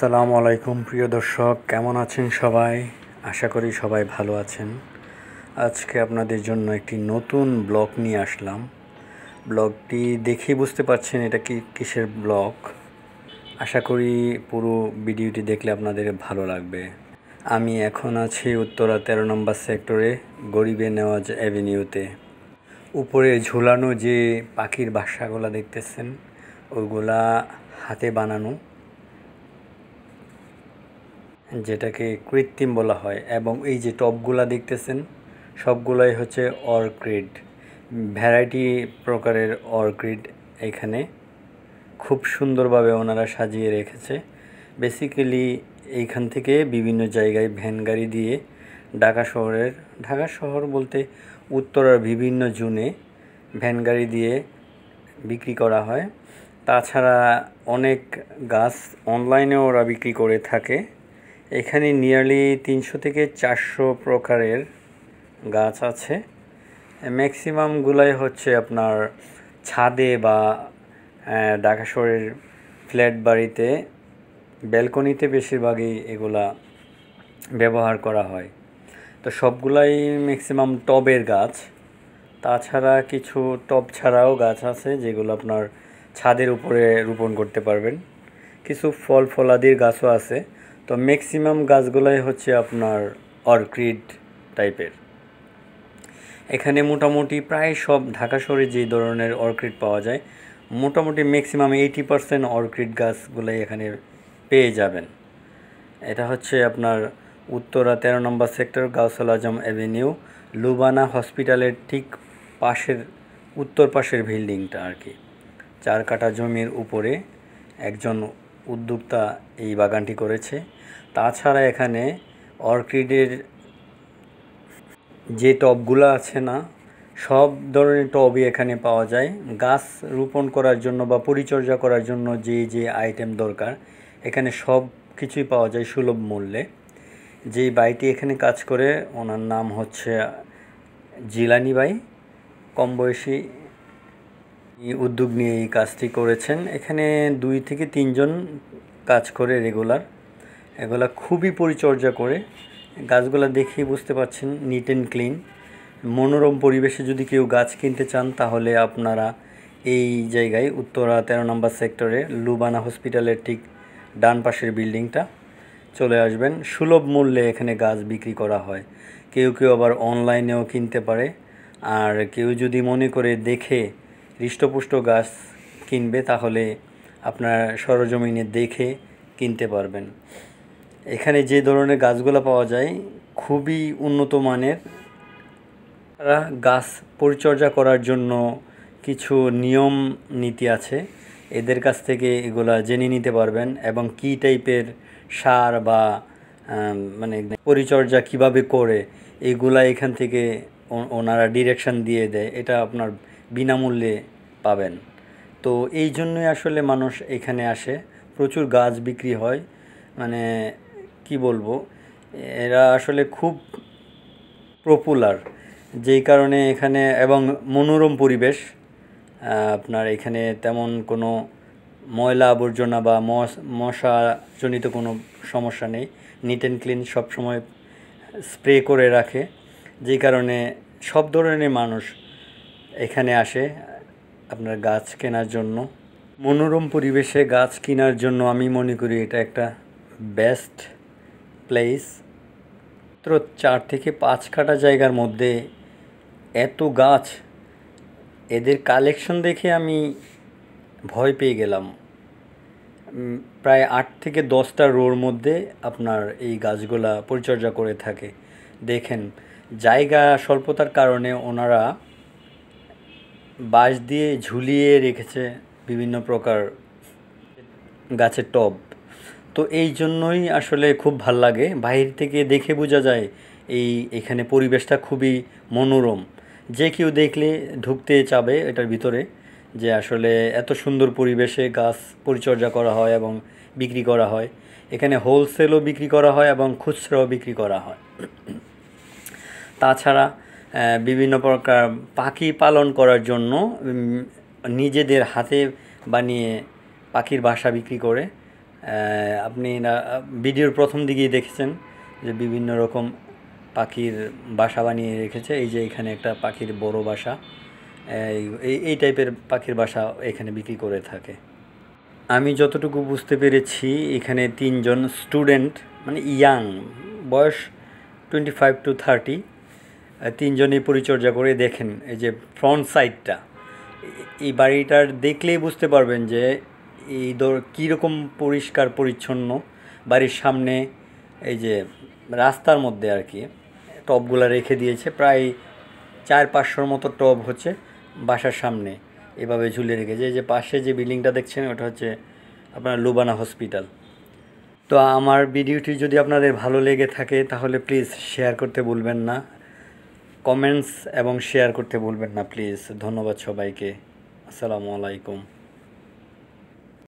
আসসালামু আলাইকুম প্রিয় দর্শক, কেমন আছেন সবাই? আশা করি সবাই ভালো আছেন। আজকে আপনাদের জন্য একটি নতুন ব্লগ নিয়ে আসলাম। ব্লগটি দেখেই বুঝতে পারছেন এটা কিসের ব্লগ। আশা করি পুরো ভিডিওটি দেখলে আপনাদের ভালো লাগবে। আমি এখন আছি উত্তরা 13 নম্বর সেক্টরে গরিবে নেওয়াজ অ্যাভিনিউতে। উপরে ঝুলানো যে পাখির বাসাগুলো দেখতেছেন ওইগুলা হাতে বানানো, যেটাকে কৃত্রিম বলা হয়। এবং এই যে টবগুলা দেখতেছেন সবগুলাই হচ্ছে অর্কিড, ভ্যারাইটি প্রকারের অর্কিড। এখানে খুব সুন্দরভাবে ওনারা সাজিয়ে রেখেছে। বেসিক্যালি এইখান থেকে বিভিন্ন জায়গায় ভ্যান গাড়ি দিয়ে ঢাকা শহর বলতে উত্তরার বিভিন্ন জোনে ভ্যান গাড়ি দিয়ে বিক্রি করা হয়। তাছাড়া অনেক গাছ অনলাইনেও ওরা বিক্রি করে থাকে। এখানে নিয়ারলি 300 থেকে 400 প্রকারের গাছ আছে। ম্যাক্সিমামগুলাই হচ্ছে আপনার ছাদে বা ঢাকা শহরের ফ্ল্যাট বাড়িতে ব্যালকনিতে বেশিরভাগই এগুলা ব্যবহার করা হয়। তো সবগুলাই ম্যাক্সিমাম টবের গাছ। তাছাড়া কিছু টব ছাড়াও গাছ আছে যেগুলো আপনার ছাদের উপরে রোপণ করতে পারবেন। কিছু ফলাদির গাছও আছে। তো ম্যাক্সিমাম গাছগুলাই হচ্ছে আপনার অর্কিড টাইপের। এখানে মোটামুটি প্রায় সব ঢাকা শহরে যে ধরনের অর্কিড পাওয়া যায় মোটামুটি ম্যাক্সিমাম 80% অর্কিড গাছগুলাই এখানে পেয়ে যাবেন। এটা হচ্ছে আপনার উত্তরা 13 নম্বর সেক্টর গাউসুল আজম অ্যাভিনিউ, লুবানা হসপিটালের ঠিক পাশের উত্তর পাশের বিল্ডিংটা আর কি। 4 কাঠা জমির উপরে একজন উদ্যোক্তা এই বাগানটি করেছে। তাছাড়া এখানে অর্কিডের যে টবগুলো আছে না, সব ধরনের টবই এখানে পাওয়া যায়। গাছ রোপণ করার জন্য বা পরিচর্যা করার জন্য যে আইটেম দরকার এখানে সব কিছুই পাওয়া যায় সুলভ মূল্যে। যেই ভাইটি এখানে কাজ করে ওনার নাম হচ্ছে জিলানি ভাই। কম বয়সী উদ্যোগ নিয়ে এই কাজটি করেছেন। এখানে 2 থেকে 3 জন কাজ করে রেগুলার। এগুলা খুবই পরিচর্যা করে। গাছগুলা দেখেই বুঝতে পারছেন নিট অ্যান্ড ক্লিন। মনোরম পরিবেশে যদি কেউ গাছ কিনতে চান তাহলে আপনারা এই জায়গায় উত্তরা 13 নম্বর সেক্টরে লুবানা হসপিটালের ঠিক ডান পাশের বিল্ডিংটা চলে আসবেন। সুলভ মূল্যে এখানে গাছ বিক্রি করা হয়। কেউ আবার অনলাইনেও কিনতে পারে। আর কেউ যদি মনে করে দেখে হৃষ্টপুষ্ট গাছ কিনবে তাহলে আপনার সরজমিনে দেখে কিনতে পারবেন। এখানে যে ধরনের গাছগুলো পাওয়া যায় খুবই উন্নত মানের। গাছ পরিচর্যা করার জন্য কিছু নিয়ম নীতি আছে, এদের কাছ থেকে এগুলা জেনে নিতে পারবেন। এবং কী টাইপের সার বা মানে পরিচর্যা কিভাবে করে এগুলা এখান থেকে ওনারা ডিরেকশন দিয়ে দেয়, এটা আপনার বিনামূল্যে পাবেন। তো এই জন্যই আসলে মানুষ এখানে আসে। প্রচুর গাছ বিক্রি হয়, মানে কি বলবো, এরা আসলে খুব পপুলার। যেই কারণে এখানে এবং মনোরম পরিবেশ। আপনার এখানে তেমন কোনো ময়লা আবর্জনা বা মশাজনিত কোনো সমস্যা নেই। নিট অ্যান্ড ক্লিন সবসময় স্প্রে করে রাখে, যেই কারণে সব ধরনের মানুষ এখানে আসে আপনার গাছ কেনার জন্য। মনোরম পরিবেশে গাছ কেনার জন্য আমি মনে করি এটা একটা বেস্ট প্লেস। মাত্র 4 থেকে 5 কাঠা জায়গার মধ্যে এত গাছ, এদের কালেকশন দেখে আমি ভয় পেয়ে গেলাম। প্রায় 8 থেকে 10টা রোর মধ্যে আপনার এই গাছগুলা পরিচর্যা করে থাকে। দেখেন জায়গা স্বল্পতার কারণে ওনারা বাঁশ দিয়ে ঝুলিয়ে রেখেছে বিভিন্ন প্রকার গাছের টব। তো এই জন্যই আসলে খুব ভাল লাগে। বাইরে থেকে দেখে বোঝা যায় এখানে পরিবেশটা খুবই মনোরম। যে কেউ দেখলে ঢুকতে চাবে এটার ভিতরে, যে আসলে এত সুন্দর পরিবেশে গাছ পরিচর্যা করা হয় এবং বিক্রি করা হয়। এখানে হোলসেলও বিক্রি করা হয় এবং খুচরাও বিক্রি করা হয়। তাছাড়া বিভিন্ন প্রকার পাখি পালন করার জন্য নিজেদের হাতে বানিয়ে পাখির বাসা বিক্রি করে। আপনি না ভিডিওর প্রথম দিকেই দেখেছেন যে বিভিন্ন রকম পাখির বাসা বানিয়ে রেখেছে। এই যে এখানে একটা পাখির বড় বাসা, এই টাইপের পাখির বাসা এখানে বিক্রি করে থাকে। আমি যতটুকু বুঝতে পেরেছি এখানে 3 জন স্টুডেন্ট, মানে ইয়াং, বয়স 25 to 30, 3 জনই পরিচর্যা করে। দেখেন এই যে ফ্রন্ট সাইডটা, এই বাড়িটার দেখলেই বুঝতে পারবেন যে এই কীরকম পরিষ্কার পরিচ্ছন্ন। বাড়ির সামনে এই যে রাস্তার মধ্যে আর কি টবগুলো রেখে দিয়েছে, প্রায় 400-500 মতো টব হচ্ছে বাসার সামনে এভাবে ঝুলে রেখেছে। এই যে পাশে যে বিল্ডিংটা দেখছেন ওটা হচ্ছে আপনার লুবানা হসপিটাল। তো আমার ভিডিওটি যদি আপনাদের ভালো লেগে থাকে তাহলে প্লিজ শেয়ার করতে ভুলবেন না, কমেন্টস এবং শেয়ার করতে ভুলবেন না প্লিজ। ধন্যবাদ সবাইকে। আসসালামু আলাইকুম।